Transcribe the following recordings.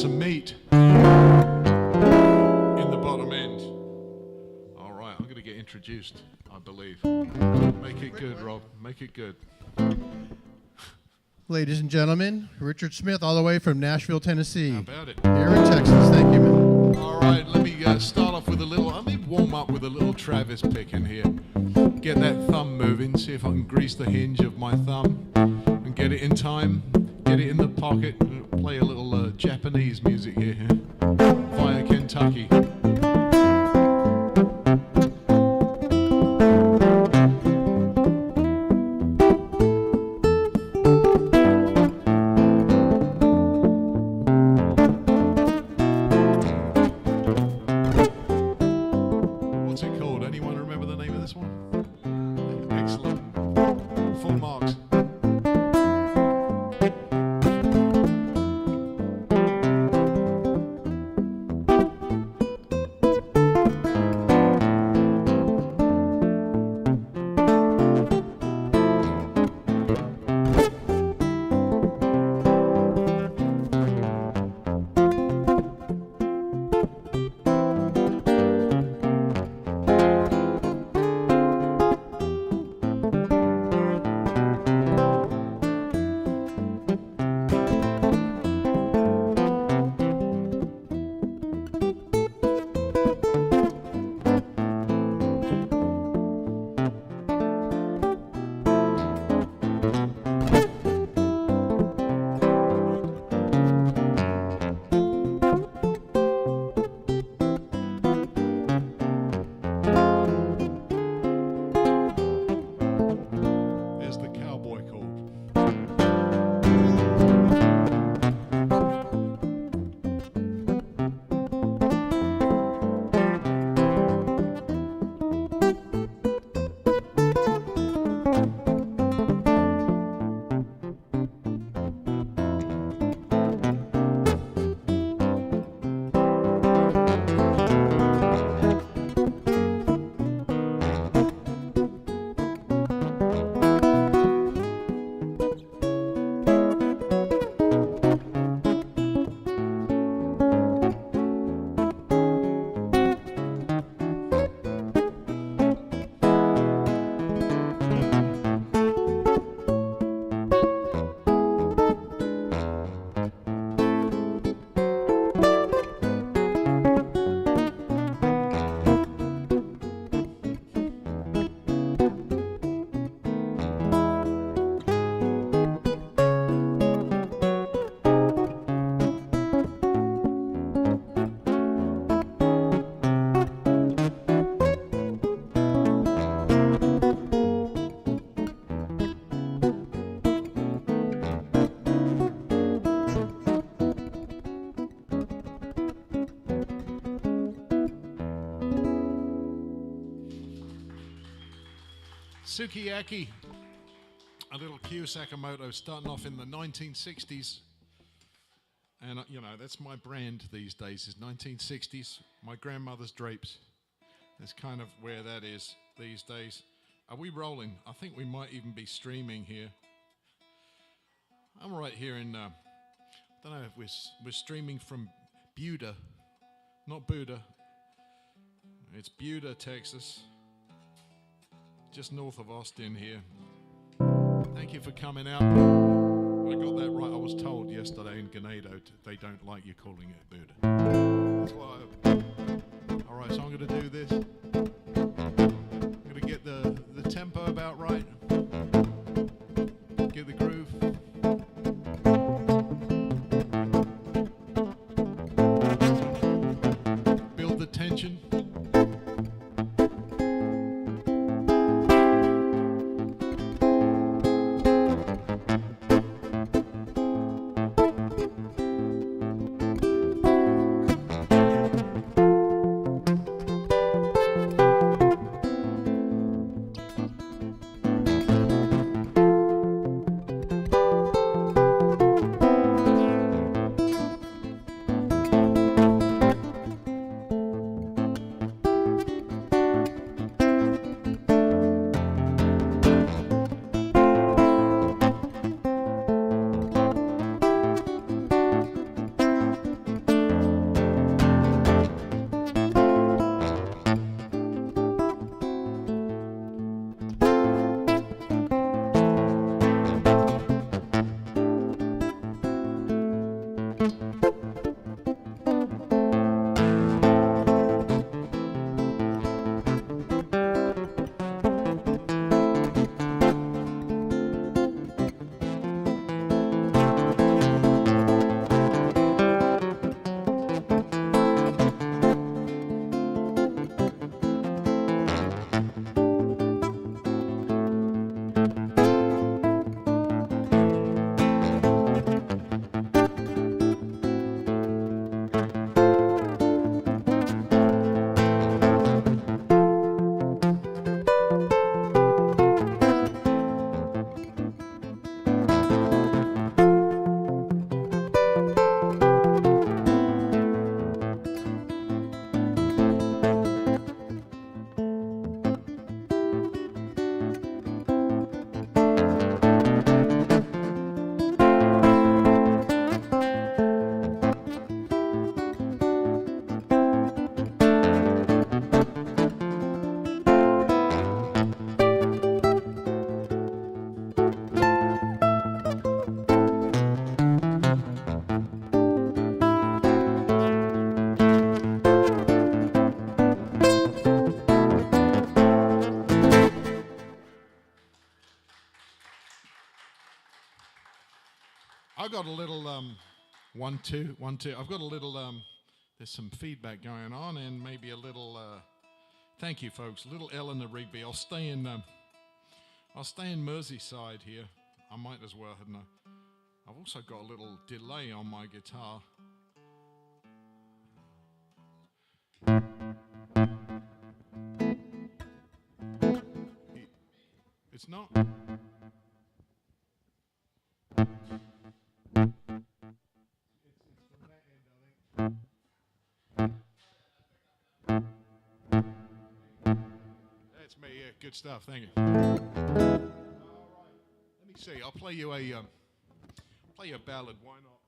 some meat in the bottom end. All right, I'm going to get introduced, I believe. Make it good, Rob. Make it good. Ladies and gentlemen, Richard Smith, all the way from Nashville, Tennessee. How about it? Here in Texas. Thank you, man. All right, let me start off with let me warm up with a little Travis pick in here. Get that thumb moving, see if I can grease the hinge of my thumb and get it in time, get it in the pocket, play a little Japanese music here via Kentucky. Sukiyaki, a little Kyo Sakamoto starting off in the 1960s. And, that's my brand these days, is 1960s. My grandmother's drapes. That's kind of where that is these days. Are we rolling? I think we might even be streaming here. I'm right here in, I don't know if we're streaming from Buda, not Buda. It's Buda, Texas. Just north of Austin here. Thank you for coming out. I got that right. I was told yesterday in Ganado they don't like you calling it Buda. That's why all right, so I'm going to do this. I'm going to get the tempo about right. Get the groove. Build the tension. I got a little 1 2 1 2. I've got a little there's some feedback going on and maybe a little thank you folks. A little Eleanor Rigby. I'll stay in Merseyside here. I might as well, hadn't I? I've also got a little delay on my guitar. It's not. That's me, yeah, good stuff, thank you. All right, let me see. I'll play you a ballad. Why not?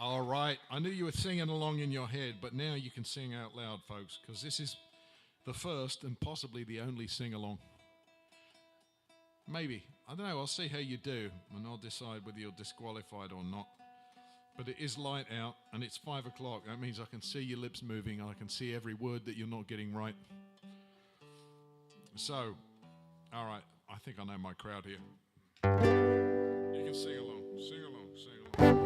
All right. I knew you were singing along in your head, but now you can sing out loud, folks, because this is the first and possibly the only sing-along. Maybe. I don't know. I'll see how you do, and I'll decide whether you're disqualified or not. But it is light out, and it's 5 o'clock. That means I can see your lips moving, and I can see every word that you're not getting right. So, all right. I think I know my crowd here. You can sing along. Sing along. Sing along.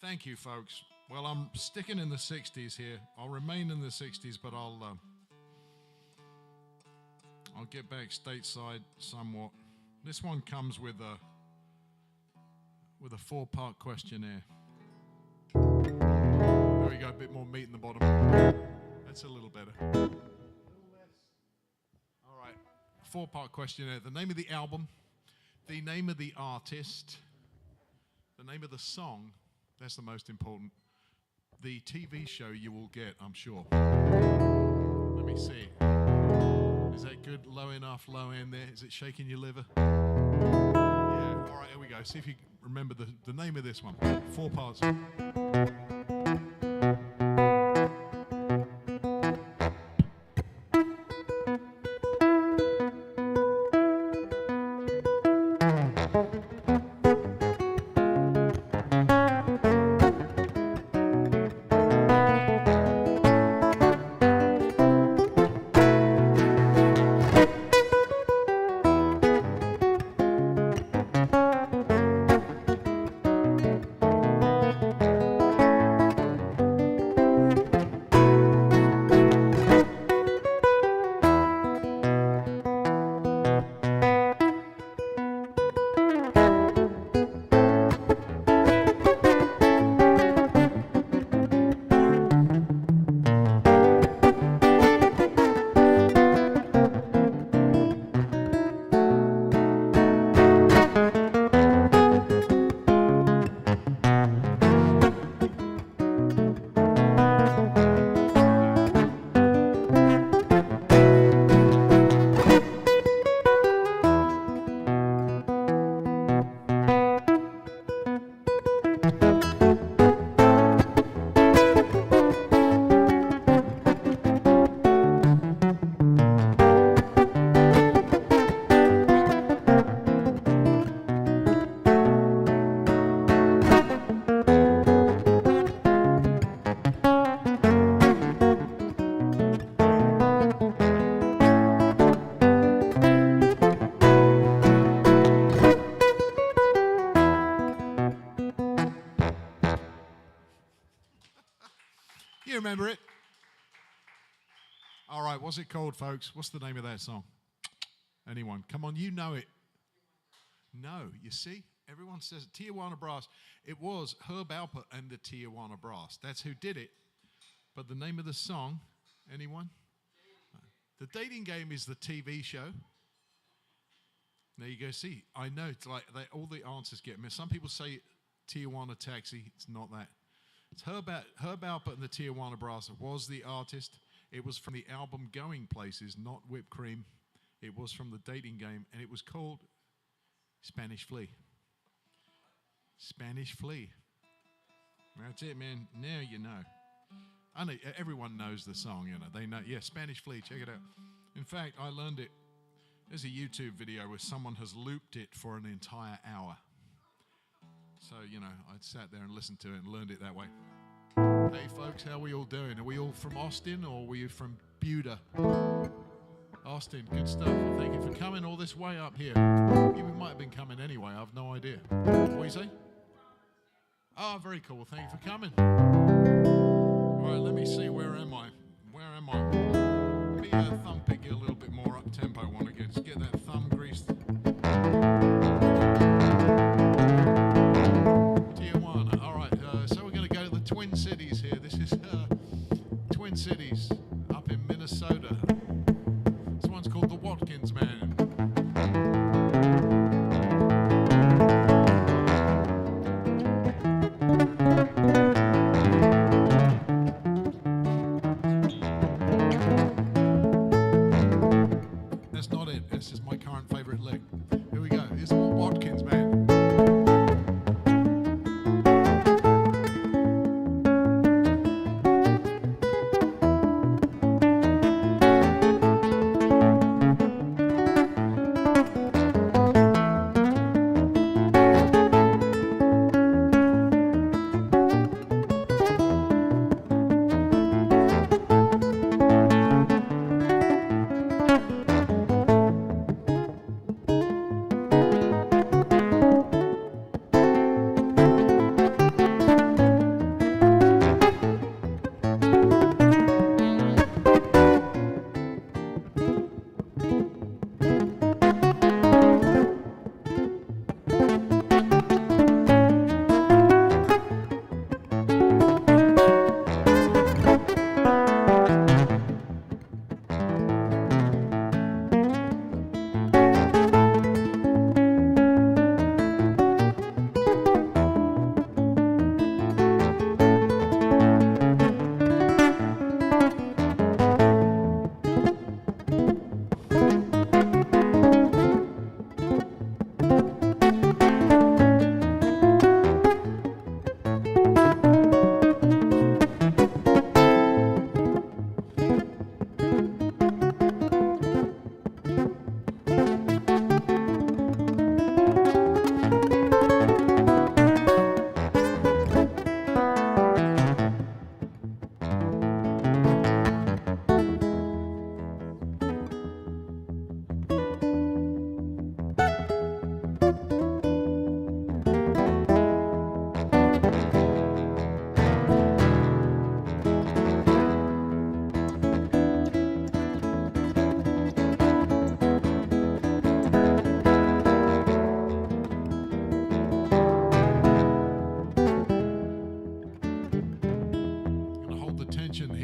Thank you, folks. Well, I'm sticking in the 60s here. I'll remain in the 60s, but I'll get back stateside somewhat. This one comes with a 4-part questionnaire. There we go, a bit more meat in the bottom. That's a little better. All right, 4-part questionnaire. The name of the album, the name of the artist, the name of the song, that's the most important. The TV show you will get, I'm sure. Let me see. Is that good? Low enough, low end there? Is it shaking your liver? Yeah, all right, here we go. See if you remember the name of this one. 4 parts. You remember it? All right, what's it called, folks? What's the name of that song? Anyone? Come on, you know it. No, you see? Everyone says it. Tijuana Brass. It was Herb Alpert and the Tijuana Brass. That's who did it. But the name of the song, anyone? The Dating Game is the TV show. There you go. See, I know it's like all the answers get missed. Some people say Tijuana Taxi. It's not that. It's Herb Alpert and the Tijuana Brass was the artist. It was from the album Going Places, not Whipped Cream. It was from the Dating Game, and it was called Spanish Flea. Spanish Flea. That's it, man. Now you know. I know everyone knows the song, you know. They know. Yeah, Spanish Flea. Check it out. In fact, I learned it. There's a YouTube video where someone has looped it for an entire hour. So, you know, I sat there and listened to it and learned it that way. Hey, folks, how are we all doing? Are we all from Austin or were you from Buda? Austin, good stuff. Well, thank you for coming all this way up here. You might have been coming anyway. I have no idea. What do you say? Oh, very cool. Well, thank you for coming. All right, let me see. Where am I? Where am I? Let me thumb pick you a little bit more up tempo one again. Just get that thumb greased. Tijuana. All right. So we're going to go to the Twin Cities here. This is Twin Cities up in Minnesota. This one's called the Watkins Man.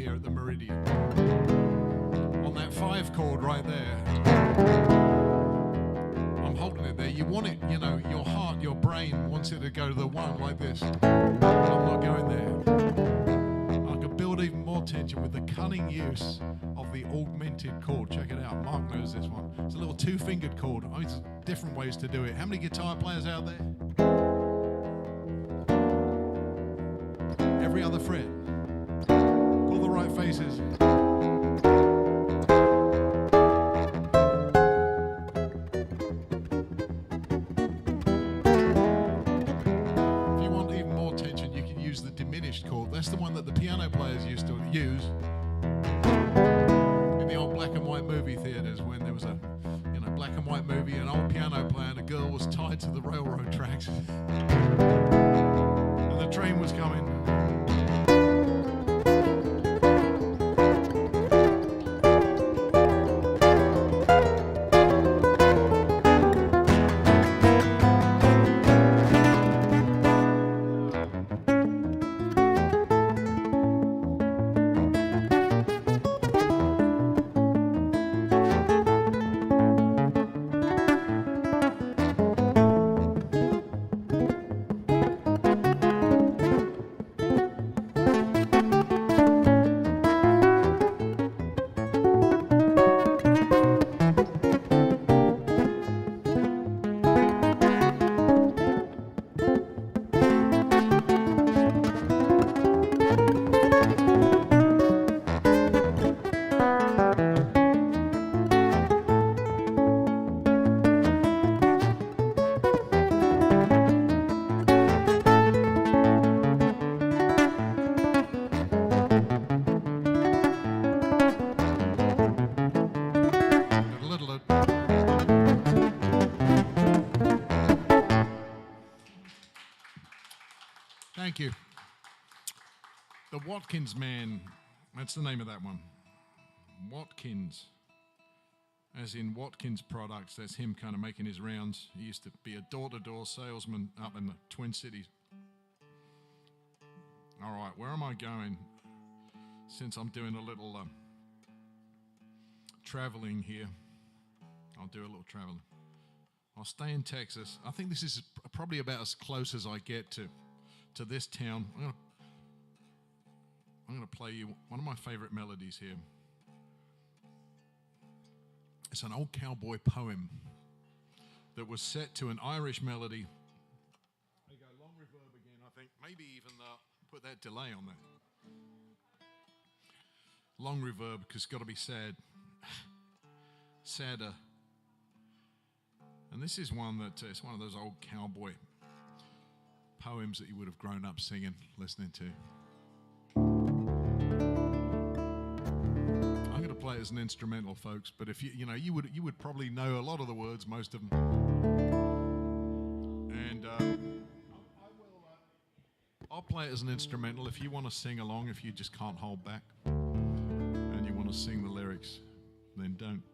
here at the Meridian. On that 5 chord right there. I'm holding it there. You want it, you know, your heart, your brain wants it to go to the 1 like this. I'm not going there. I can build even more tension with the cunning use of the augmented chord. Check it out. Mark knows this one. It's a little 2-fingered chord. Oh, there's different ways to do it. How many guitar players out there? Every other fret. Pull the right faces. If you want even more tension, you can use the diminished chord. That's the one that the piano players used to use in the old black and white movie theaters when there was a black and white movie, an old piano player and a girl was tied to the railroad tracks and the train was coming. Thank you. The Watkins Man, that's the name of that one. Watkins, as in Watkins Products. That's him kind of making his rounds. He used to be a door-to-door salesman up in the Twin Cities. All right, where am I going? Since I'm doing a little traveling here, I'll do a little traveling. I'll stay in Texas. I think this is probably about as close as I get to this town. I'm going to play you one of my favorite melodies here. It's an old cowboy poem that was set to an Irish melody. There you go, long reverb again, I think. Maybe even put that delay on there. Long reverb, because it's got to be sad. Sadder. And this is one that, it's one of those old cowboy poems that you would have grown up singing, listening to. I'm going to play it as an instrumental, folks, but if you would probably know a lot of the words, most of them. And I'll play it as an instrumental. If you want to sing along, if you just can't hold back and you want to sing the lyrics, then don't.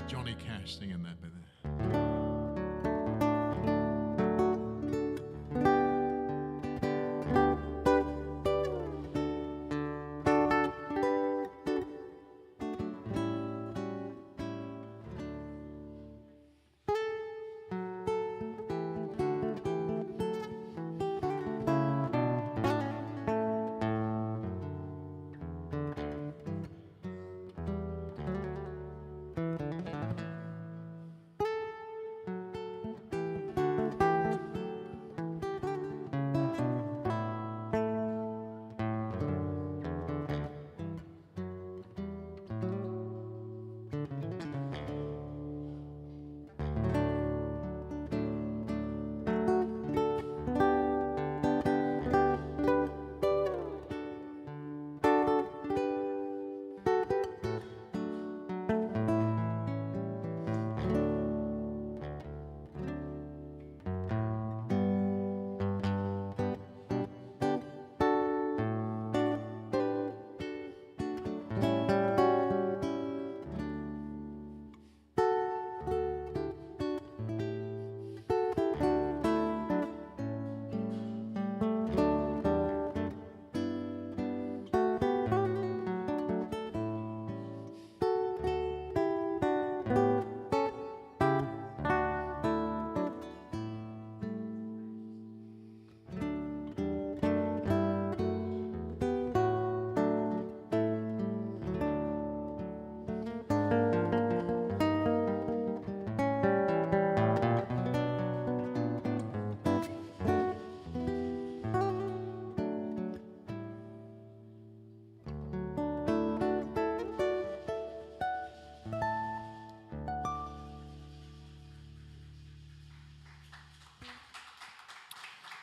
Johnny Cash singing that bit there.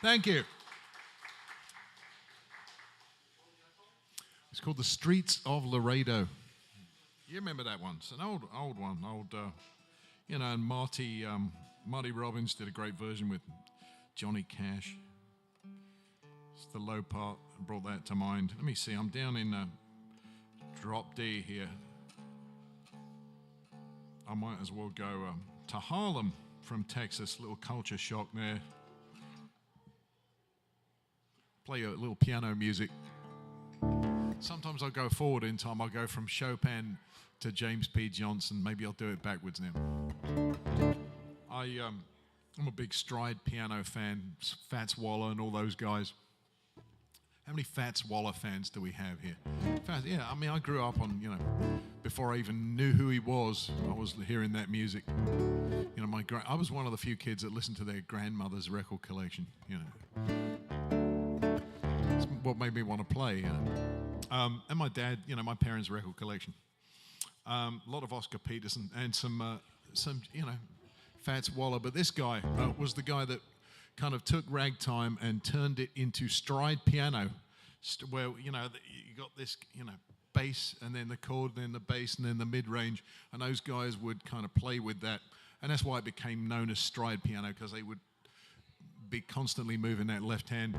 Thank you. It's called The Streets of Laredo. You remember that one? It's an old one. And Marty Robbins did a great version with Johnny Cash. It's the low part that brought that to mind. Let me see. I'm down in drop D here. I might as well go to Harlem from Texas. Little culture shock there. Play a little piano music. Sometimes I'll go forward in time. I'll go from Chopin to James P. Johnson. Maybe I'll do it backwards now. I'm a big stride piano fan. Fats Waller and all those guys. How many Fats Waller fans do we have here? Yeah, I mean, I grew up on, before I even knew who he was, I was hearing that music. I was one of the few kids that listened to their grandmother's record collection, It's what made me want to play, And my dad, my parents' record collection. A lot of Oscar Peterson and some Fats Waller. But this guy was the guy that kind of took ragtime and turned it into stride piano, where, you got this, bass and then the chord and then the bass and then the mid-range. And those guys would kind of play with that. And that's why it became known as stride piano, because they would be constantly moving that left hand.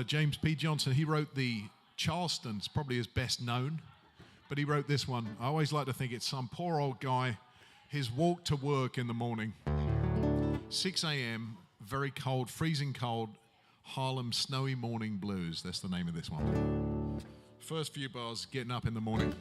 James P. Johnson, he wrote the Charleston's, probably his best known, but he wrote this one. I always like to think it's some poor old guy, his walk to work in the morning, 6 a.m., very cold, freezing cold, Harlem Snowy Morning Blues. That's the name of this one. First few bars, getting up in the morning.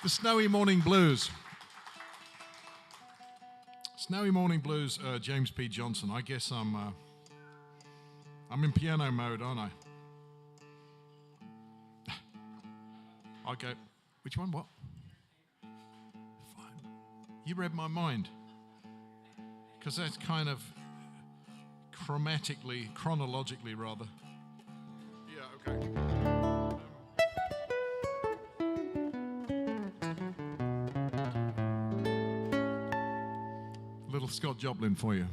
The Snowy Morning Blues. Snowy Morning Blues, James P. Johnson. I guess I'm in piano mode, aren't I? I'll go, which one, what? Fine. You read my mind. Because that's kind of chronologically rather. Yeah, okay. Little Scott Joplin for you.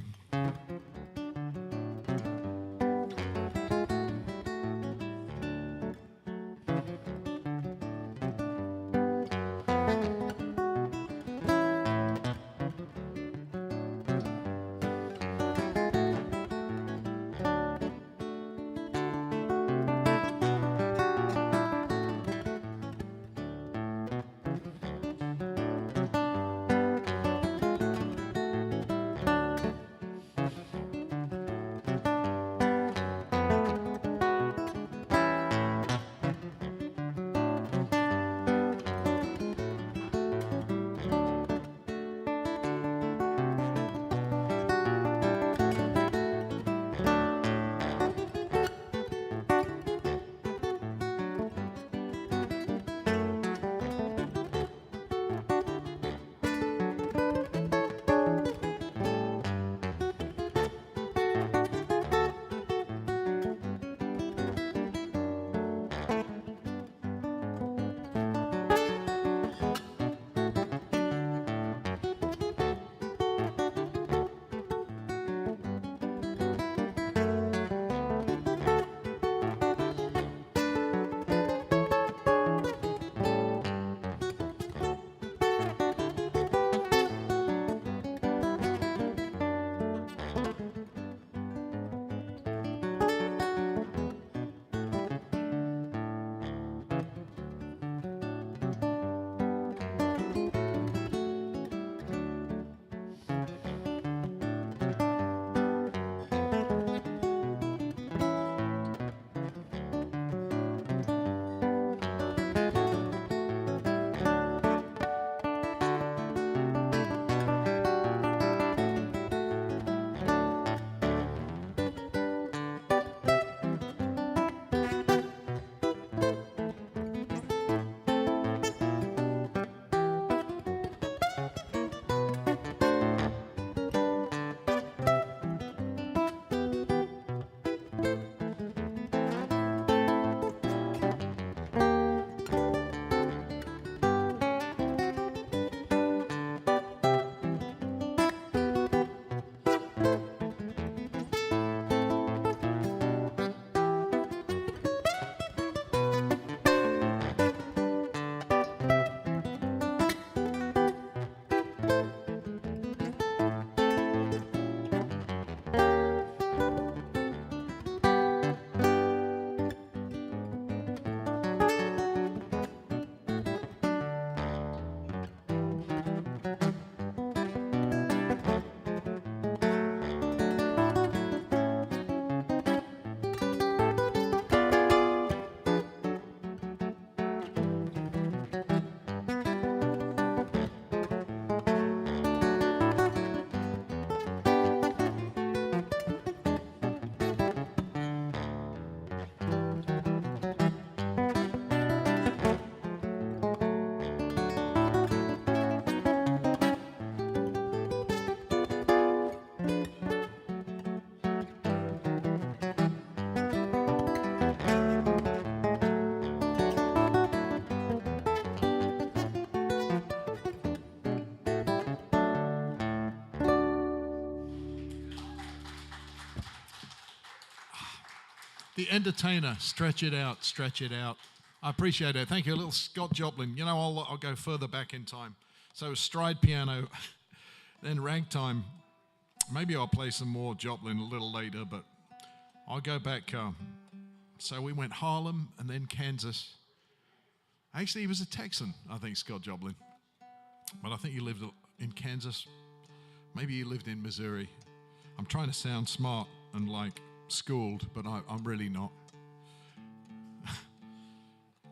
The Entertainer, stretch it out, stretch it out. I appreciate it. Thank you. A little Scott Joplin. You know, I'll go further back in time. So stride piano, then ragtime. Maybe I'll play some more Joplin a little later, but I'll go back. So we went Harlem and then Kansas. Actually, he was a Texan, I think, Scott Joplin. But I think he lived in Kansas. Maybe he lived in Missouri. I'm trying to sound smart and like schooled, but I'm really not.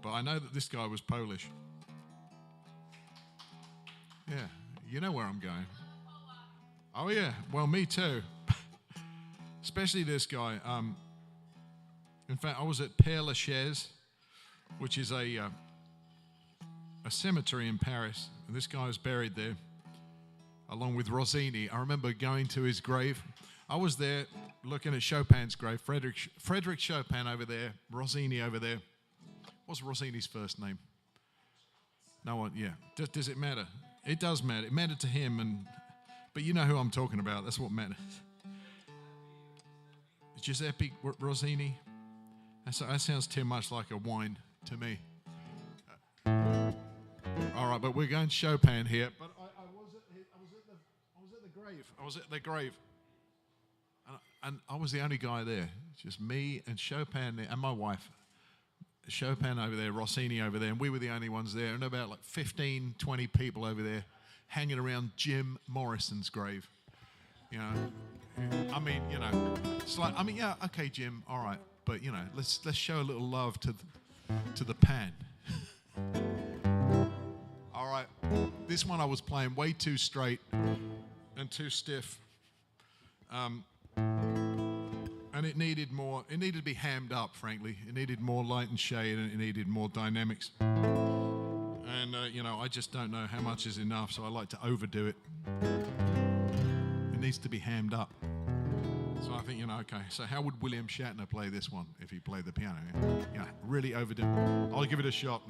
But I know that this guy was Polish. Yeah, you know where I'm going. Oh yeah, well me too. Especially this guy. In fact, I was at Père Lachaise, which is a cemetery in Paris. And this guy is buried there, along with Rossini. I remember going to his grave. I was there looking at Chopin's grave. Frederick Chopin over there, Rossini over there. What's Rossini's first name? No one, yeah. Does it matter? It does matter. It mattered to him, but you know who I'm talking about. That's what matters. Giuseppe Rossini. That sounds too much like a wine to me. All right, but we're going Chopin here. But I was at the grave. I was at the grave, and I was the only guy there. Just me and Chopin there, and my wife. Chopin over there, Rossini over there, and we were the only ones there. And about like 15, 20 people over there, hanging around Jim Morrison's grave. You know, I mean, you know, it's like, I mean, yeah, okay, Jim, all right. But, you know, let's show a little love to the pan. All right. This one I was playing way too straight and too stiff. And it needed to be hammed up, frankly. It needed more light and shade, and it needed more dynamics. And, you know, I just don't know how much is enough, so I like to overdo it. It needs to be hammed up. So I think, you know, okay, so how would William Shatner play this one if he played the piano? You know, really overdo it. I'll give it a shot.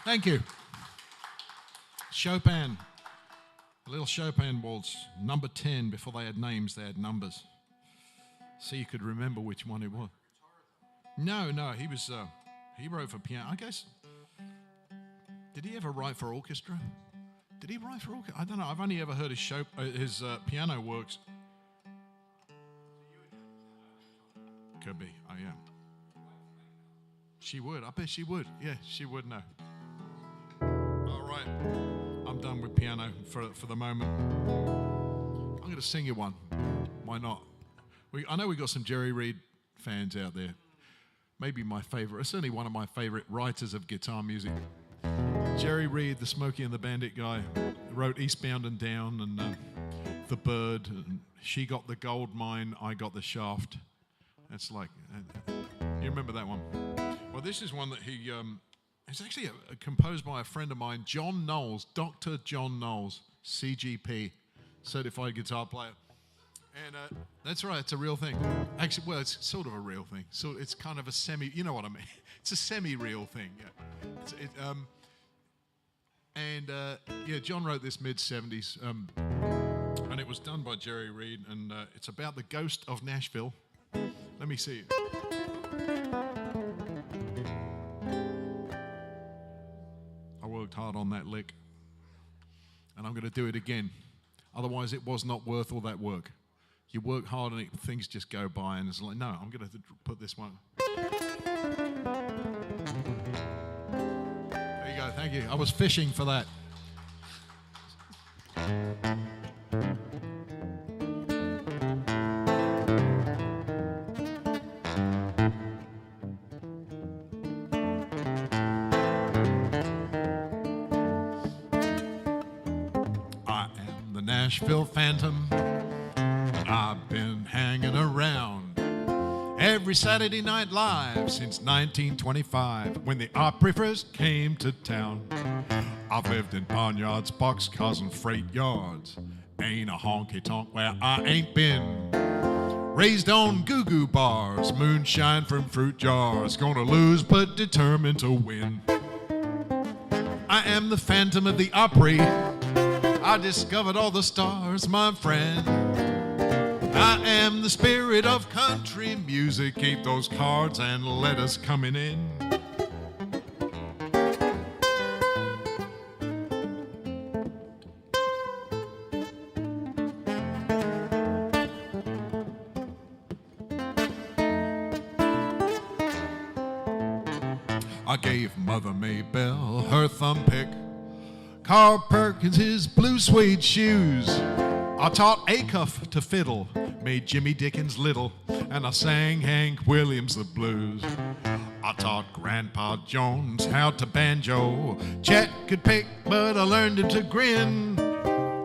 Thank you. Chopin. A little Chopin waltz, number 10. Before they had names, they had numbers. So you could remember which one it was. No, he wrote for piano. I guess, did he ever write for orchestra? Did he write for orchestra? I don't know. I've only ever heard his piano works. Could be. Oh, yeah. She would. I bet she would. Yeah, she would know. All right. I'm done with piano for the moment. I'm going to sing you one. Why not? I know we got some Jerry Reed fans out there. Maybe my favorite, certainly one of my favorite writers of guitar music. Jerry Reed, the Smokey and the Bandit guy, wrote Eastbound and Down and The Bird. And She Got the Gold Mine, I Got the Shaft. That's like, you remember that one? Well, this is one that it's actually composed by a friend of mine, John Knowles, Dr. John Knowles, CGP, certified guitar player. And that's right, it's a real thing. Actually, well, it's sort of a real thing. So it's kind of a you know what I mean? It's a semi-real thing. Yeah. John wrote this mid-'70s, and it was done by Jerry Reed, and it's about the ghost of Nashville. Let me see it. I worked hard on that lick, and I'm going to do it again. Otherwise, it was not worth all that work. You work hard and things just go by, and it's like, no, I'm going to put this one. There you go, thank you. I was fishing for that. I am the Nashville Phantom. I've been hanging around every Saturday Night Live since 1925 when the Opry first came to town. I've lived in barnyards, boxcars, and freight yards. Ain't a honky-tonk where I ain't been. Raised on goo-goo bars, moonshine from fruit jars. Gonna lose but determined to win. I am the Phantom of the Opry. I discovered all the stars, my friend. I am the spirit of country music. Keep those cards and letters coming in. I gave Mother Maybelle her thumb pick, Carl Perkins his blue suede shoes. I taught Acuff to fiddle, made Jimmy Dickens little, and I sang Hank Williams the blues. I taught Grandpa Jones how to banjo. Chet could pick, but I learned him to grin.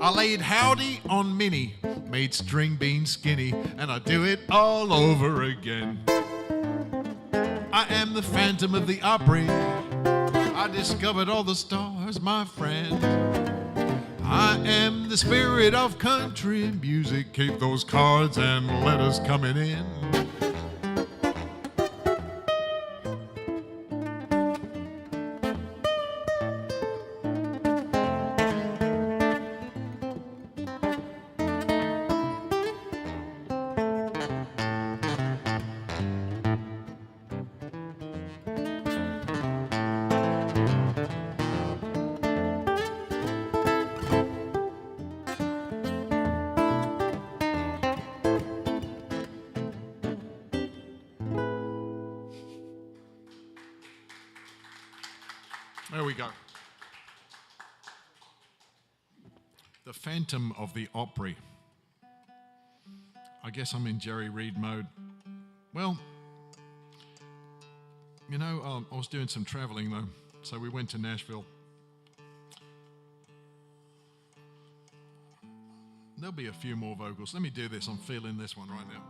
I laid howdy on Minnie, made string beans skinny, and I do it all over again. I am the Phantom of the Opry. I discovered all the stars, my friend. I am the spirit of country music. Keep those cards and letters coming in. There we go. The Phantom of the Opry. I guess I'm in Jerry Reed mode. Well, you know, I was doing some traveling though, so we went to Nashville. There'll be a few more vocals. Let me do this. I'm feeling this one right now.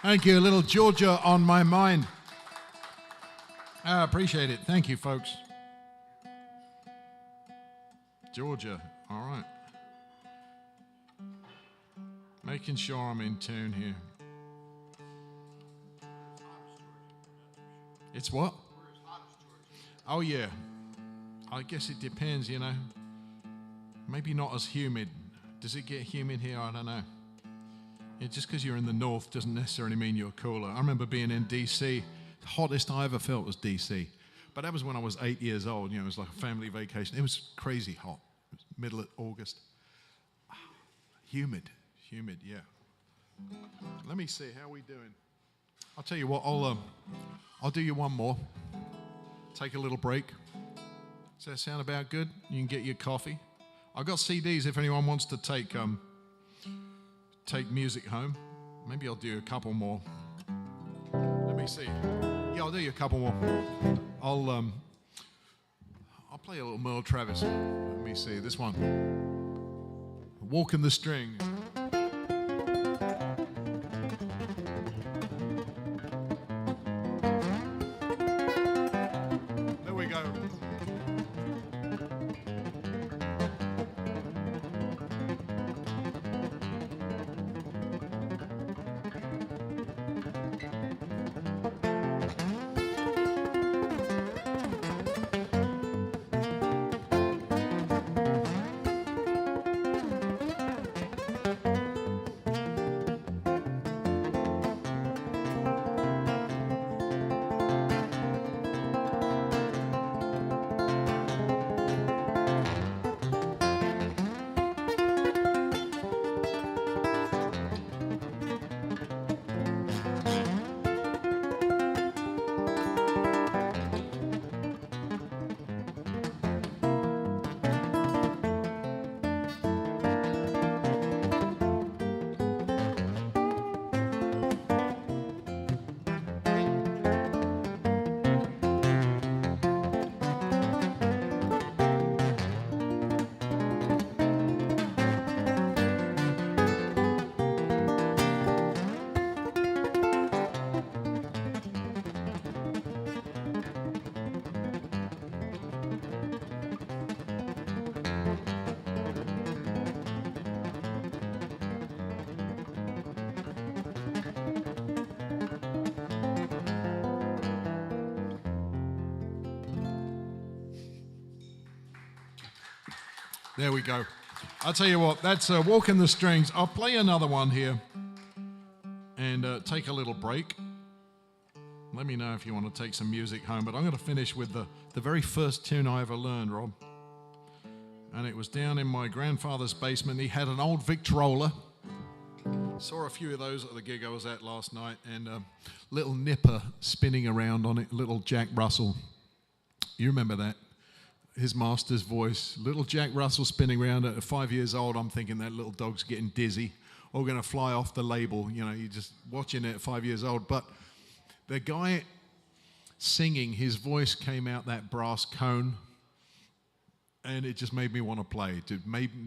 Thank you. A little Georgia on my mind. I appreciate it. Thank you, folks. Georgia. All right. Making sure I'm in tune here. It's what? Oh, yeah. I guess it depends, you know. Maybe not as humid. Does it get humid here? I don't know. Yeah, just because you're in the north doesn't necessarily mean you're cooler. I remember being in D.C. The hottest I ever felt was D.C. But that was when I was 8 years old. You know, it was like a family vacation. It was crazy hot. It was middle of August. Humid, yeah. Let me see, how are we doing? I'll tell you what, I'll do you one more. Take a little break. Does that sound about good? You can get your coffee. I've got CDs if anyone wants to take music home. Maybe I'll do a couple more. Let me see. Yeah, I'll do you a couple more. I'll play a little Merle Travis. Let me see this one. Walking the String. There we go. There we go. I'll tell you what, that's Walking the Strings. I'll play another one here and take a little break. Let me know if you want to take some music home, but I'm going to finish with the very first tune I ever learned, Rob. And it was down in my grandfather's basement. He had an old Victrola. Saw a few of those at the gig I was at last night, and little Nipper spinning around on it, little Jack Russell. You remember that? His master's voice. Little Jack Russell spinning around at 5 years old. I'm thinking that little dog's getting dizzy or going to fly off the label. You know, you're just watching it at 5 years old. But the guy singing, his voice came out that brass cone, and it just made me want to play.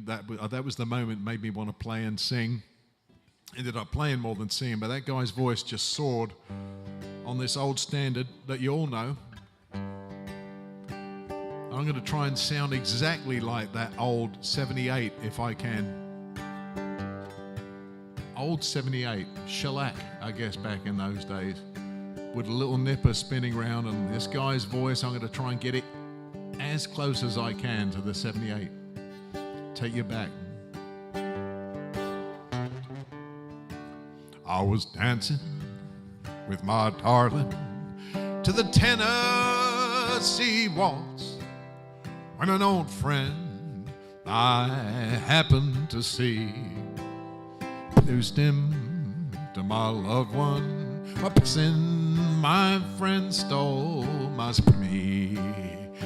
That was the moment made me want to play and sing. Ended up playing more than singing, but that guy's voice just soared on this old standard that you all know. I'm going to try and sound exactly like that old 78 if I can. Old 78, shellac, I guess, back in those days, with a little Nipper spinning around, and this guy's voice, I'm going to try and get it as close as I can to the 78. Take you back. I was dancing with my darling to the Tennessee waltz when an old friend I happened to see introduced him to my loved one. My person, my friend stole my me.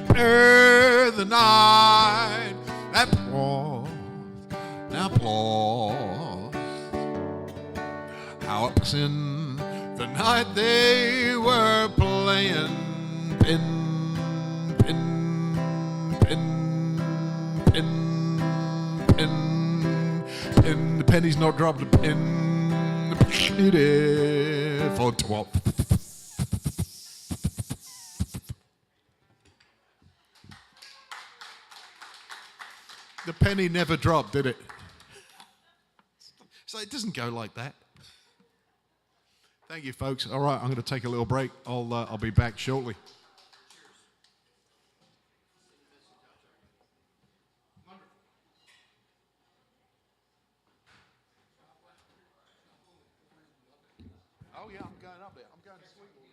The night that applause, how ups in the night they were playing pin, pin, pin, pin, pin, pin. The penny's not dropped, the pin, it is for 12. The penny never dropped, did it? So it doesn't go like that. Thank you, folks. All right, I'm going to take a little break. I'll be back shortly. Oh yeah, I'm going up there. I'm going to Sweetwater.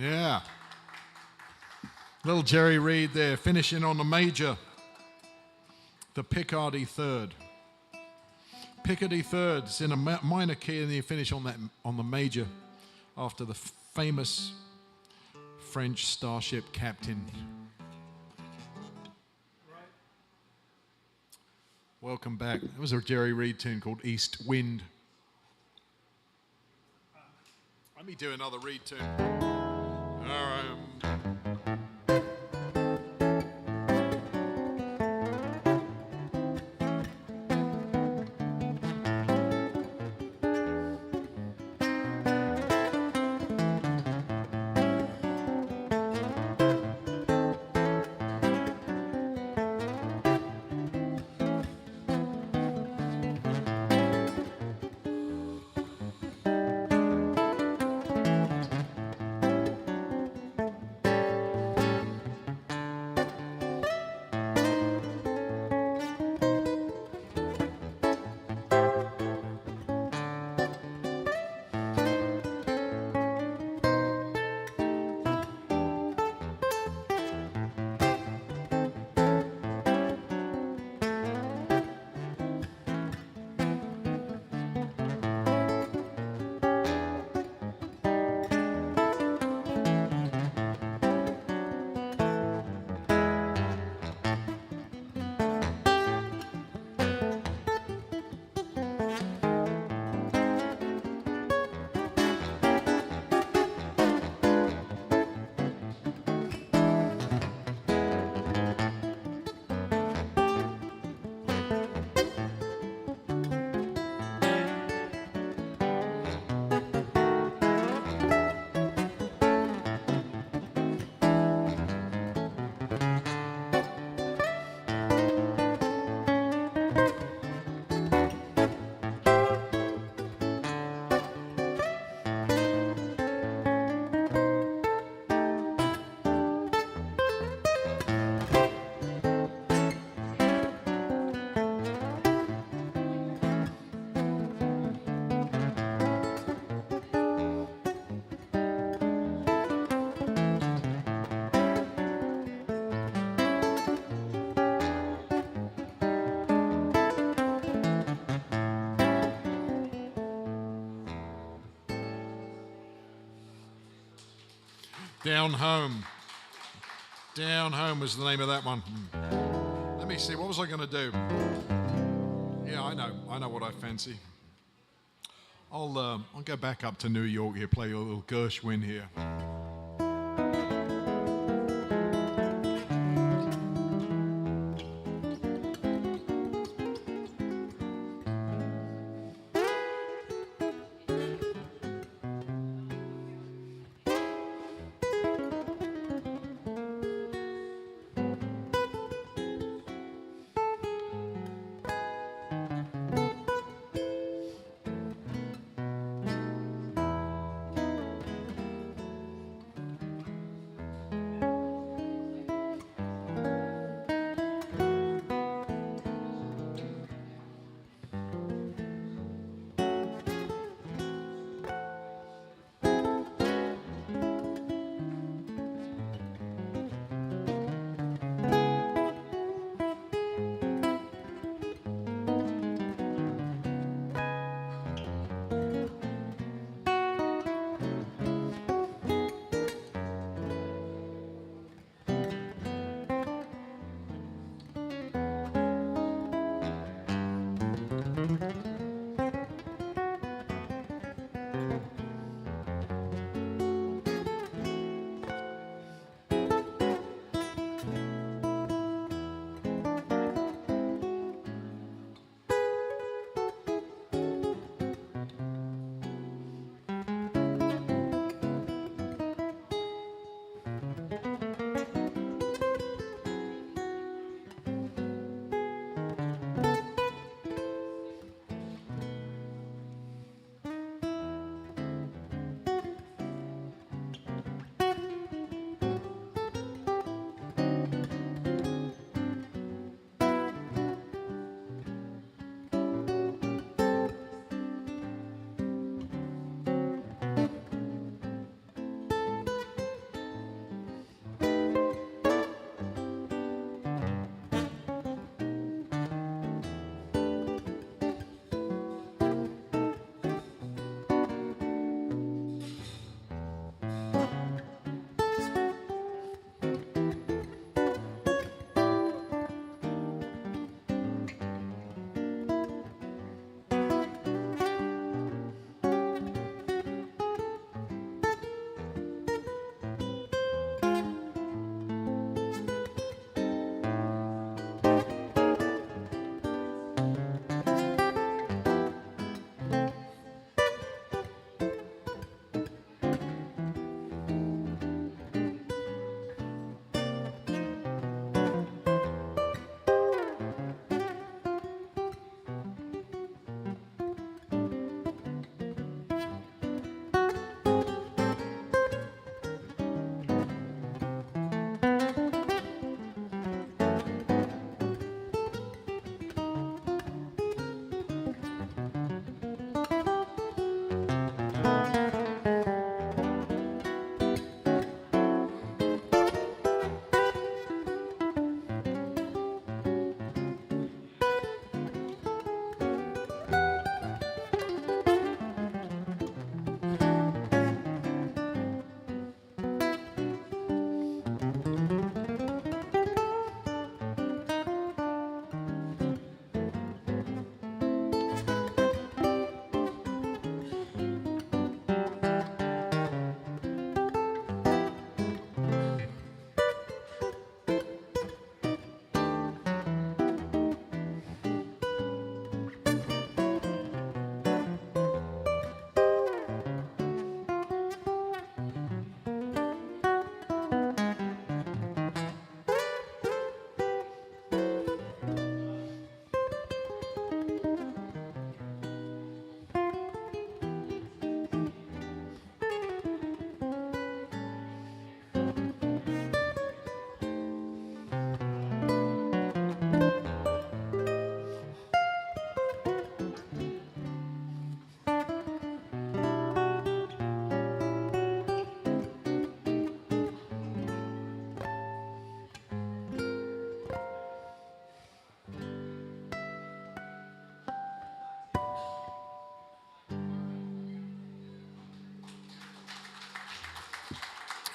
Yeah. Little Jerry Reed there, finishing on the major. The Picardy third. Picardy third is in a minor key, and then you finish on the major after the famous French starship captain. Welcome back. It was a Jerry Reed tune called East Wind. Let me do another Reed tune. Down Home. Down Home was the name of that one. Let me see, what was I going to do? Yeah, I know what I fancy. I'll go back up to New York here, play a little Gershwin here.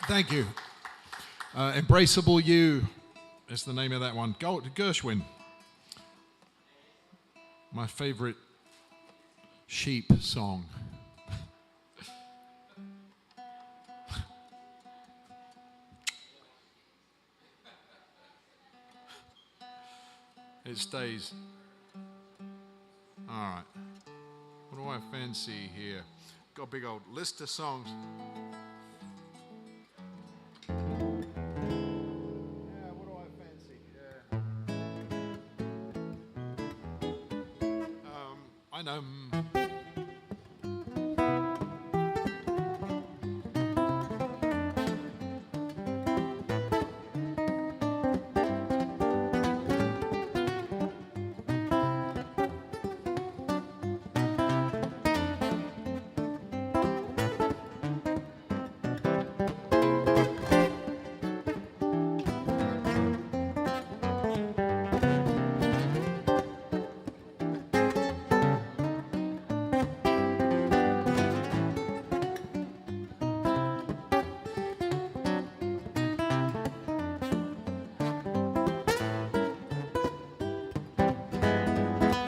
Thank you. Embraceable You is the name of that one. Gershwin. My favorite sheep song. It stays. All right. What do I fancy here? Got a big old list of songs. Yeah, what do I fancy? I know.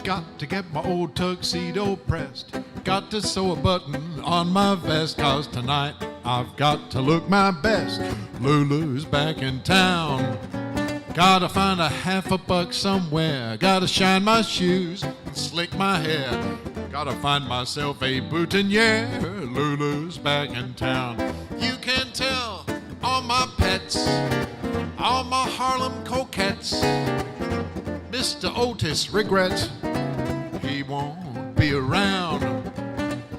Got to get my old tuxedo pressed. Got to sew a button on my vest, 'cause tonight I've got to look my best. Lulu's back in town. Gotta find a $50 somewhere. Gotta shine my shoes and slick my hair. Gotta find myself a boutonniere. Lulu's back in town. You can tell all my pets, all my Harlem coquettes. Mr. Otis regrets he won't be around.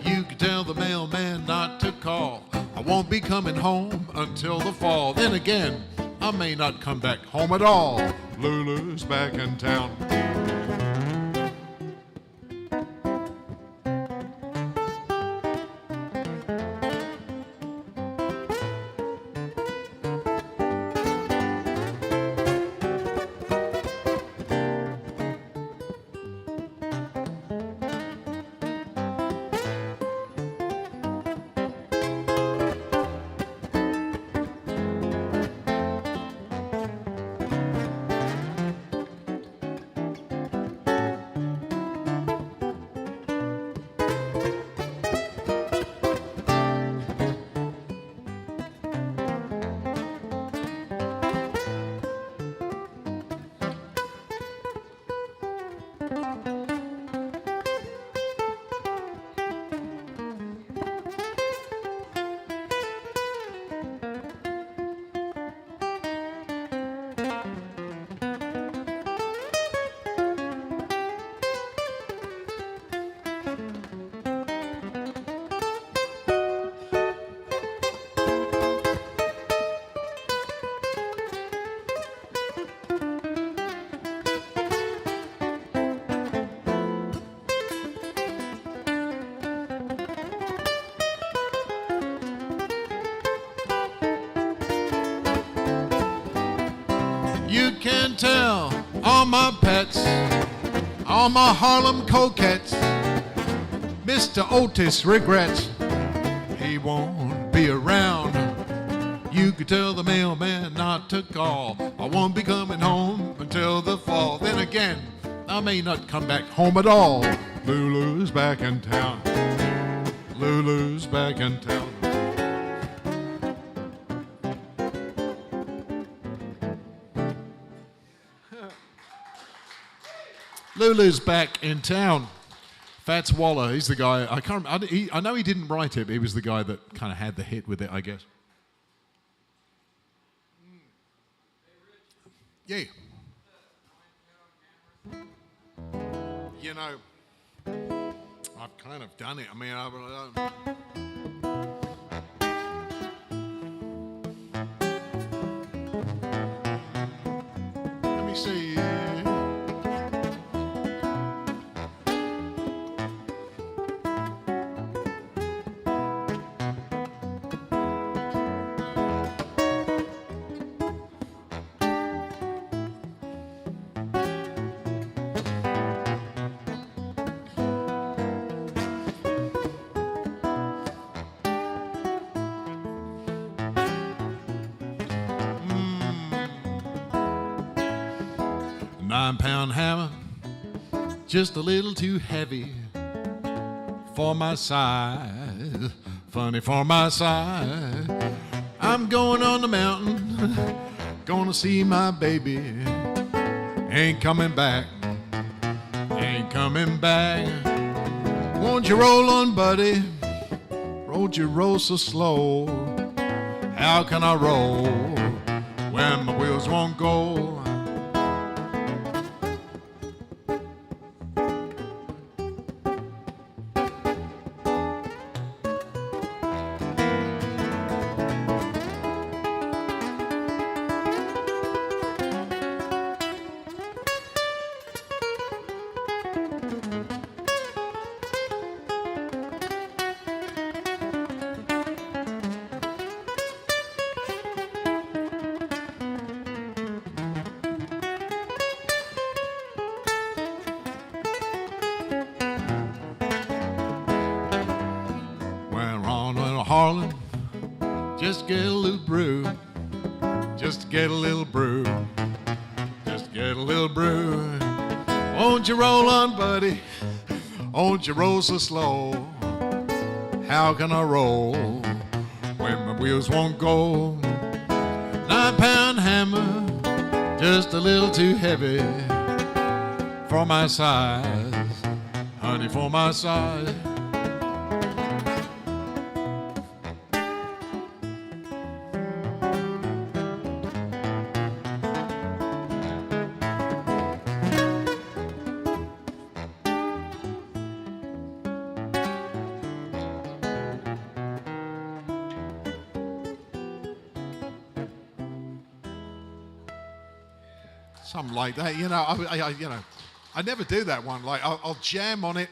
You can tell the mailman not to call. I won't be coming home until the fall. Then again, I may not come back home at all. Lulu's back in town. You can tell all my pets, all my Harlem coquettes. Mr. Otis regrets he won't be around. You can tell the mailman not to call. I won't be coming home until the fall. Then again, I may not come back home at all. Lulu's back in town. Lulu's back in town. Lulu's back in town. Fats Waller, he's the guy. I know he didn't write it, but he was the guy that kind of had the hit with it, I guess. Yeah. You know, I've kind of done it. I mean, let me see. 9-pound hammer, just a little too heavy for my size, funny for my size. I'm going on the mountain, gonna see my baby. Ain't coming back, ain't coming back. Won't you roll on, buddy? Won't you roll so slow? How can I roll when my wheels won't go? Harlan, just get a little brew, just get a little brew, just get a little brew. Won't you roll on, buddy? Won't you roll so slow? How can I roll when my wheels won't go? 9-pound hammer, just a little too heavy for my size, honey, for my size. Something like that, you know. I never do that one. Like I'll jam on it.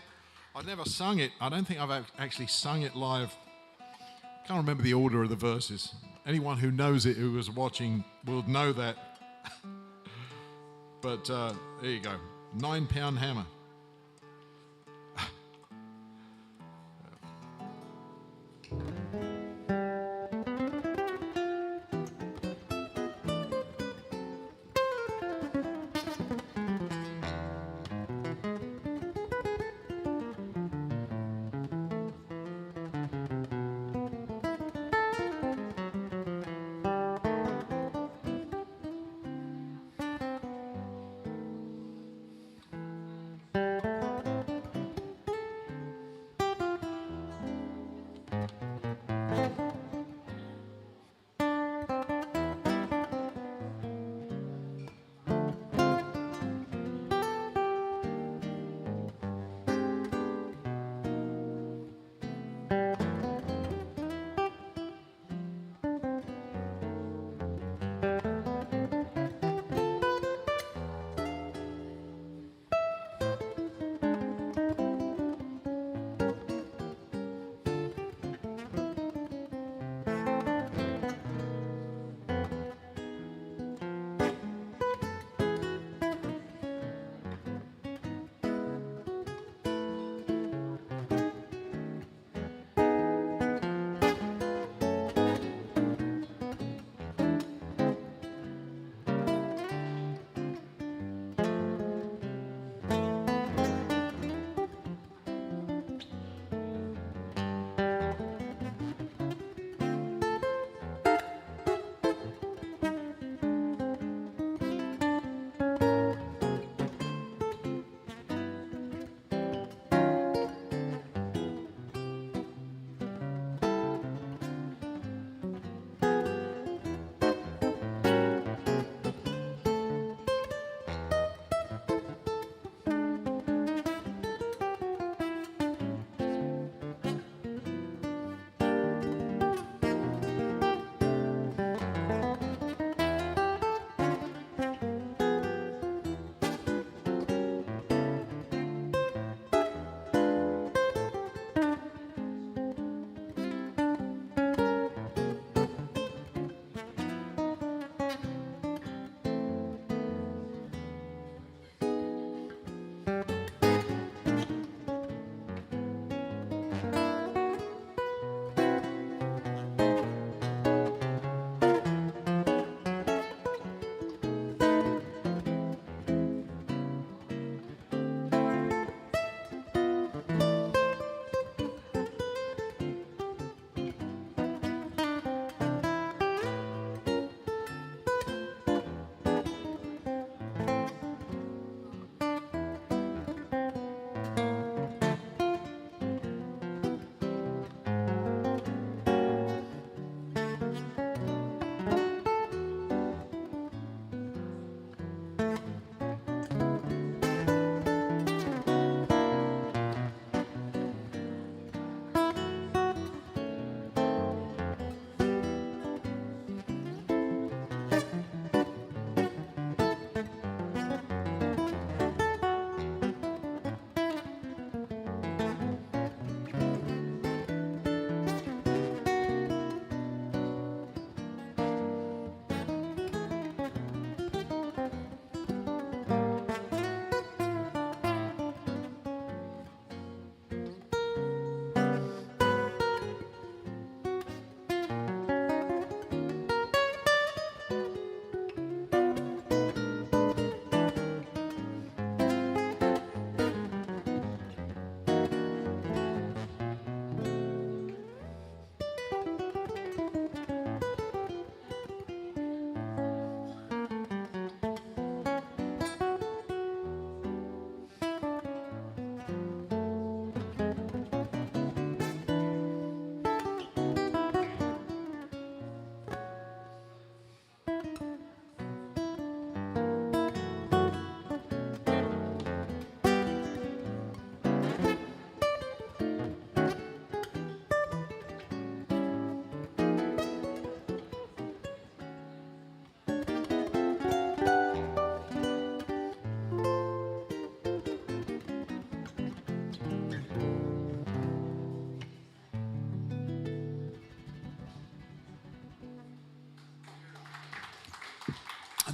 I've never sung it. I don't think I've actually sung it live. Can't remember the order of the verses. Anyone who knows it, who was watching, will know that. But there you go. 9-pound hammer.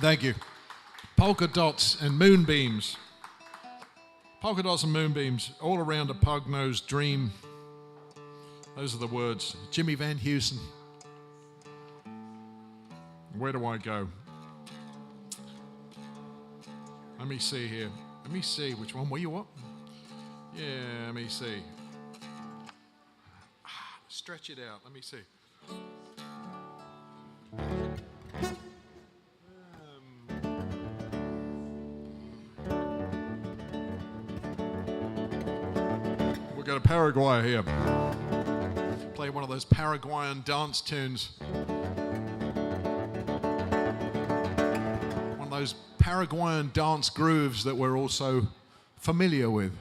Thank you. Polka dots and moonbeams. Polka dots and moonbeams all around a pug-nosed dream. Those are the words. Jimmy Van Heusen. Where do I go? Let me see here. Let me see which one. Were you up? Yeah, let me see. Stretch it out. Let me see. We've got a Paraguay here. Play one of those Paraguayan dance tunes. One of those Paraguayan dance grooves that we're also familiar with.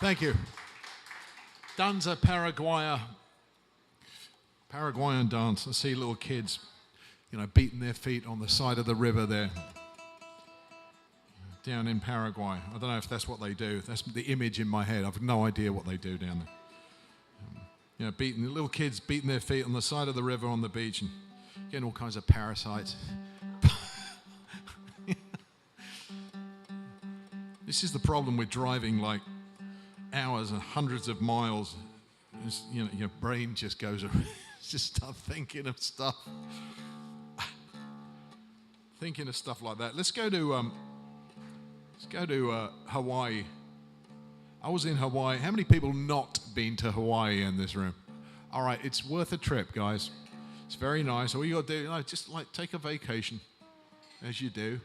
Thank you. Danza Paraguayan dance. I see little kids, beating their feet on the side of the river there, down in Paraguay. I don't know if that's what they do. That's the image in my head. I've no idea what they do down there. Little kids beating their feet on the side of the river on the beach and getting all kinds of parasites. This is the problem with driving like hours and hundreds of miles. Your brain just goes around. Just start thinking of stuff like that. Let's go to Hawaii. I was in Hawaii. How many people not been to Hawaii in this room? All right, it's worth a trip, guys. It's very nice. All you got to do, just take a vacation, as you do.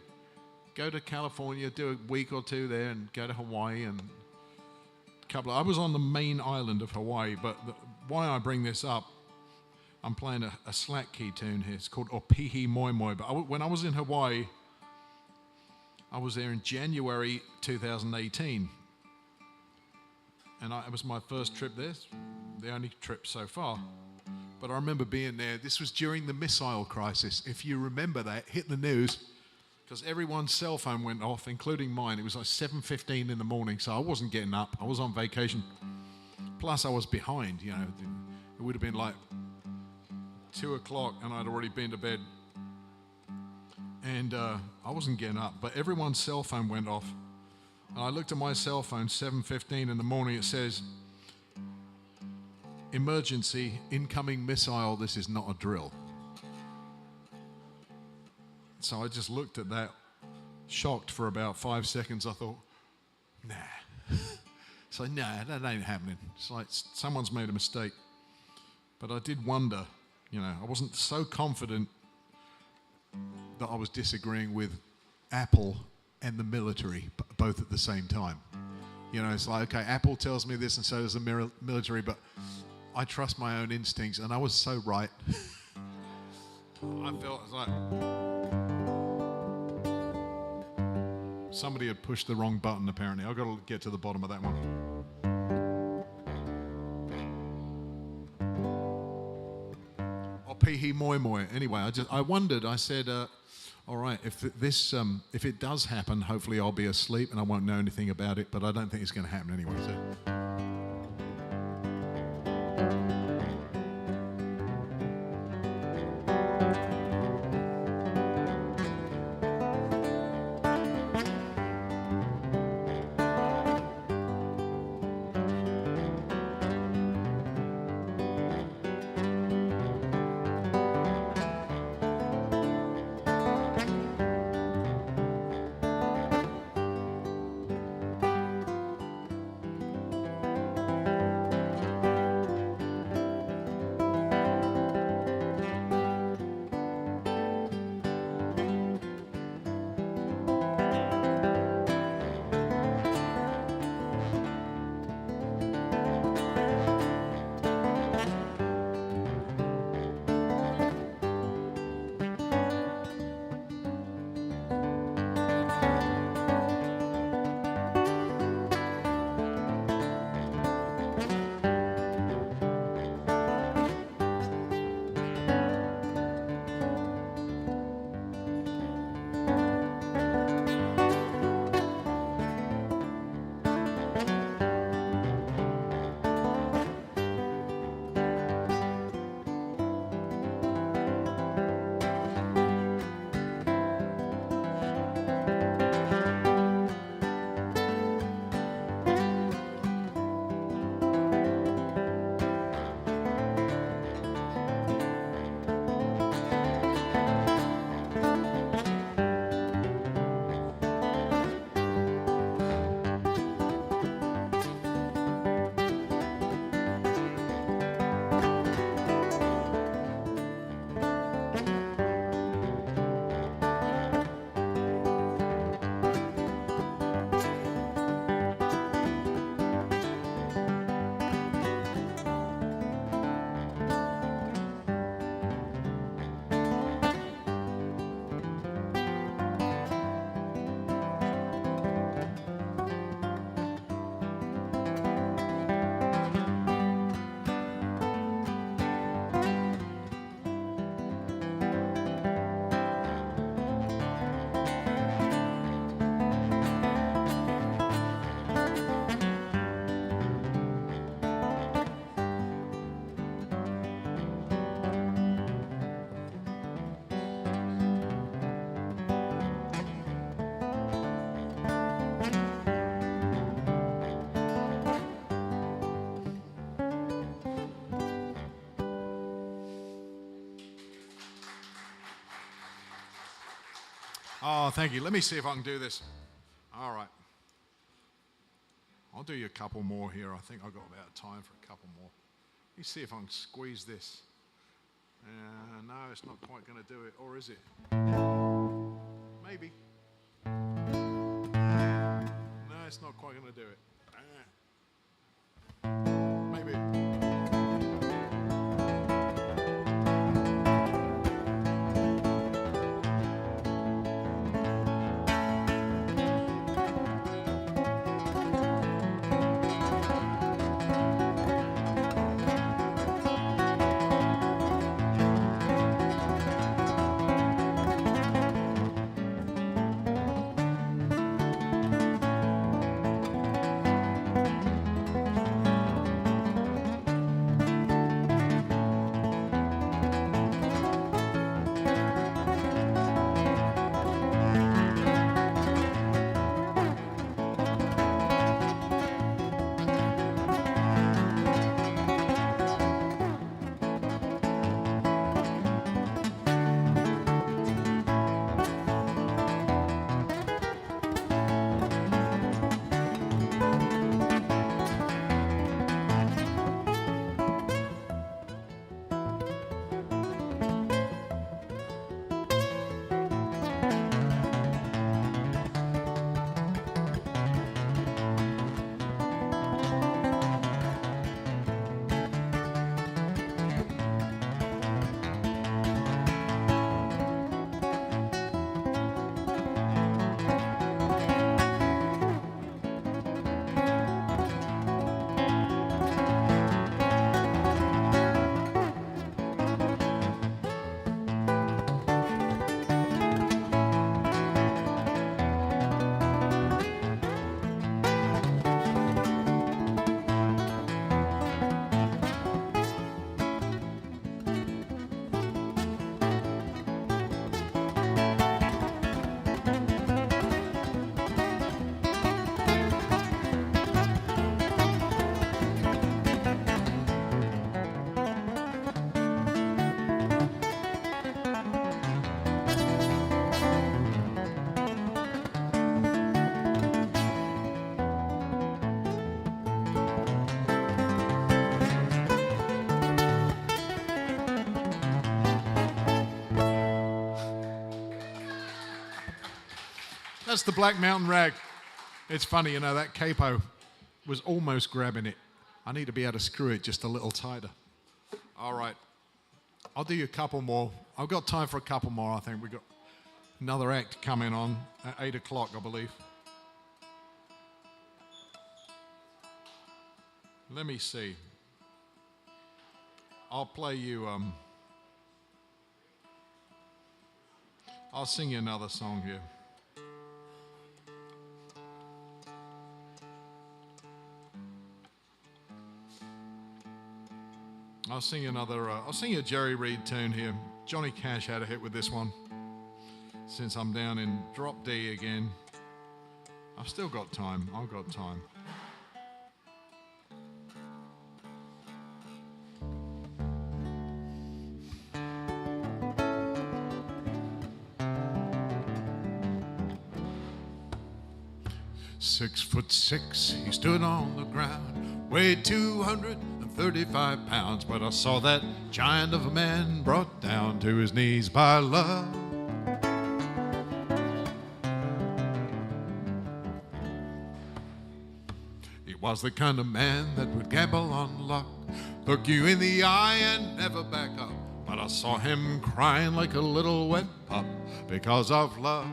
Go to California, do a week or two there, and go to Hawaii and I was on the main island of Hawaii, but why I bring this up, I'm playing a slack key tune here. It's called Opihi Moi Moi. But when I was in Hawaii, I was there in January 2018. And it was my first trip there, the only trip so far. But I remember being there. This was during the missile crisis. If you remember that, hit the news. because everyone's cell phone went off, including mine. It was like 7:15 in the morning, so I wasn't getting up. I was on vacation. Plus, I was behind, you know. It would have been like 2 o'clock, and I'd already been to bed. And I wasn't getting up, but everyone's cell phone went off. And I looked at my cell phone, 7:15 in the morning. It says, "Emergency, incoming missile. This is not a drill." So I just looked at that, shocked for about 5 seconds. I thought, nah. So, nah, that ain't happening. It's like someone's made a mistake. But I did wonder, you know, I wasn't so confident that I was disagreeing with Apple and the military both at the same time. You know, it's like, okay, Apple tells me this and so does the military, but I trust my own instincts, and I was so right. I felt like somebody had pushed the wrong button, apparently. I've got to get to the bottom of that one. Pihi moi moi. Anyway, I wondered. I said, all right, if it does happen, hopefully I'll be asleep and I won't know anything about it. But I don't think it's going to happen anyway. So. Oh, thank you. Let me see if I can do this. All right. I'll do you a couple more here. I think I've got about time for a couple more. Let me see if I can squeeze this. No, it's not quite going to do it. Or is it? Maybe. No, it's not quite going to do it. Maybe. That's the Black Mountain Rag. It's funny, you know, that capo was almost grabbing it. I need to be able to screw it just a little tighter. All right. I'll do you a couple more. I've got time for a couple more, I think. We've got another act coming on at 8 o'clock, I believe. Let me see. I'll play you, I'll sing you another song here. I'll sing you a Jerry Reed tune here. Johnny Cash had a hit with this one. Since I'm down in drop D again, I've still got time. I've got time. "6'6", he stood on the ground, weighed 235 pounds, but I saw that giant of a man brought down to his knees by love. He was the kind of man that would gamble on luck, look you in the eye and never back up, but I saw him crying like a little wet pup because of love.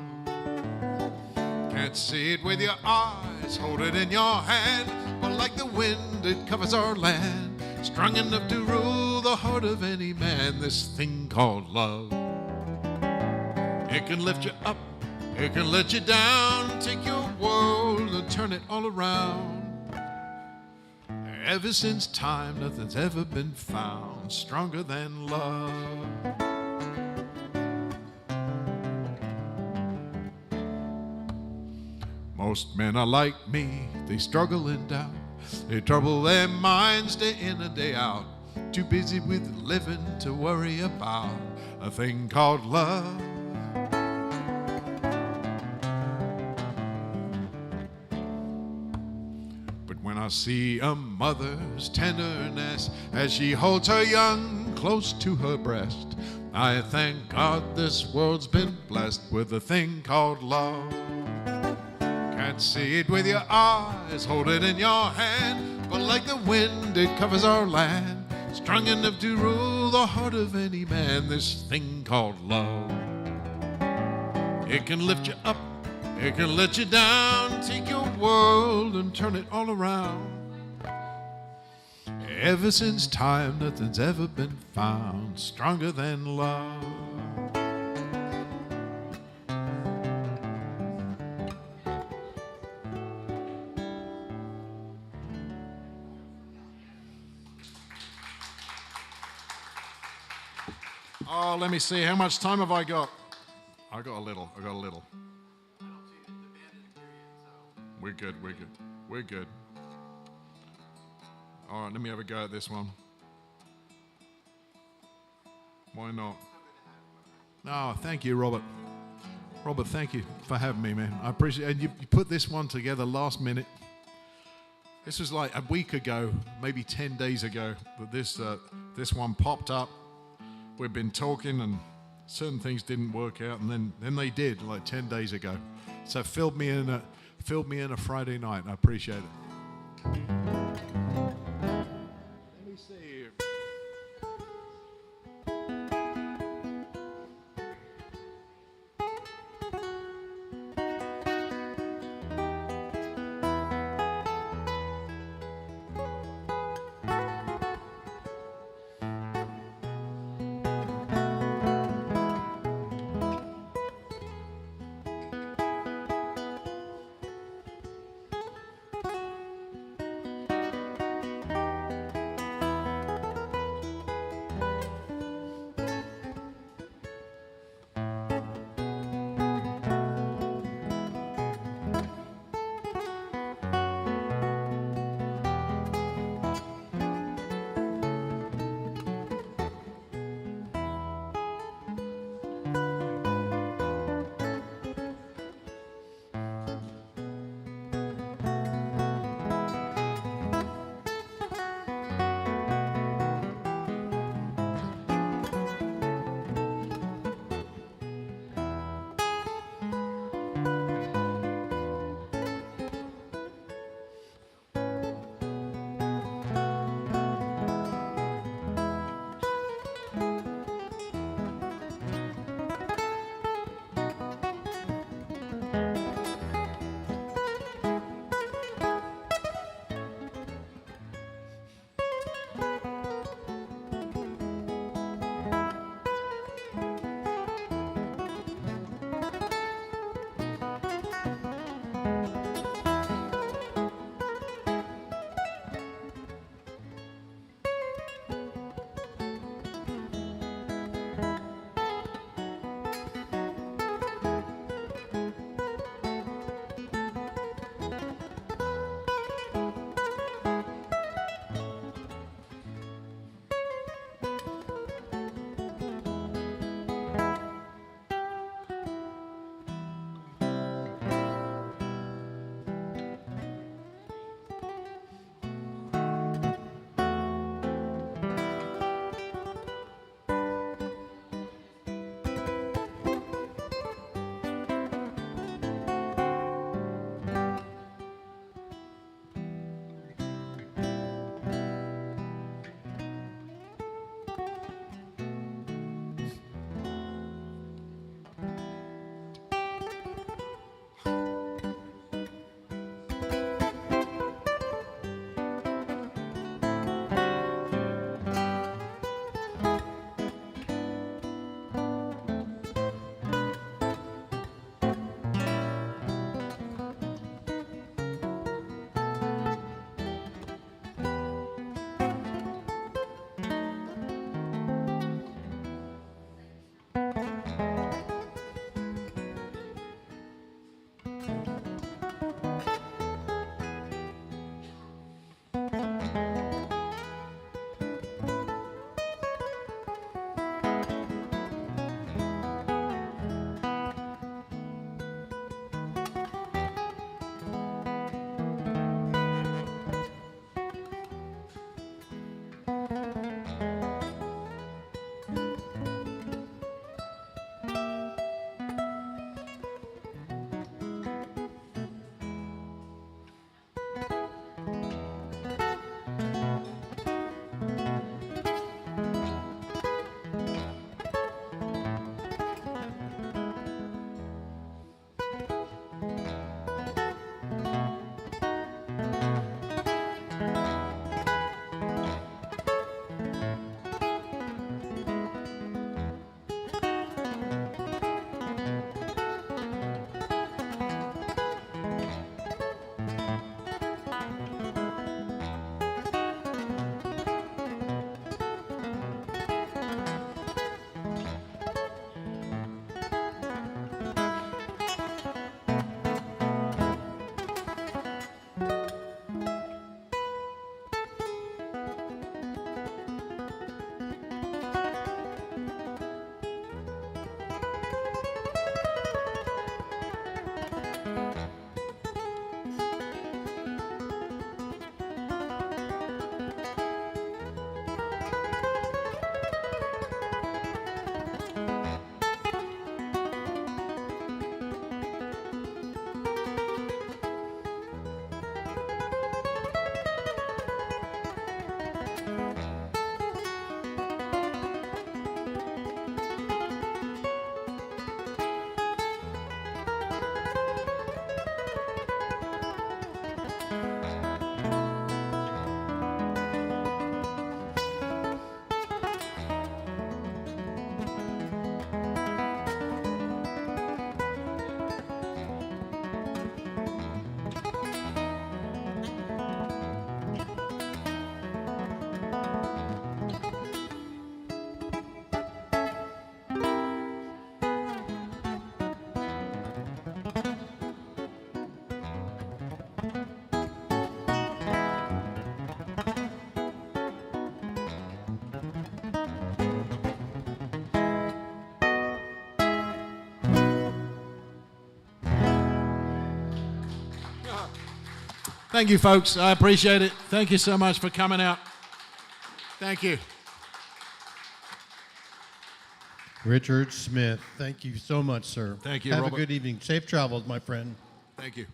Can't see it with your eyes, hold it in your hand, but like the wind it covers our land, strong enough to rule the heart of any man, this thing called love. It can lift you up, it can let you down, take your world and turn it all around. Ever since time, nothing's ever been found stronger than love. Most men are like me, they struggle and doubt. They trouble their minds day in and day out. Too busy with living to worry about a thing called love. But when I see a mother's tenderness as she holds her young close to her breast, I thank God this world's been blessed with a thing called love. Can't see it with your eyes, hold it in your hand, but like the wind it covers our land, strong enough to rule the heart of any man, this thing called love. It can lift you up, it can let you down, take your world and turn it all around. Ever since time, nothing's ever been found stronger than love. Oh, let me see. How much time have I got? I got a little. We're good. All right, let me have a go at this one. Why not? Oh, thank you, Robert. Robert, thank you for having me, man. I appreciate it. And you put this one together last minute. This was like a week ago, maybe 10 days ago, that this one popped up. We've been talking and certain things didn't work out, and then they did like 10 days ago. So it filled me in a Friday night. I appreciate it. Let me see here. Thank you, folks. I appreciate it. Thank you so much for coming out. Thank you. Richard Smith, thank you so much, sir. Thank you, Have Robert. a good evening. Safe travels, my friend. Thank you.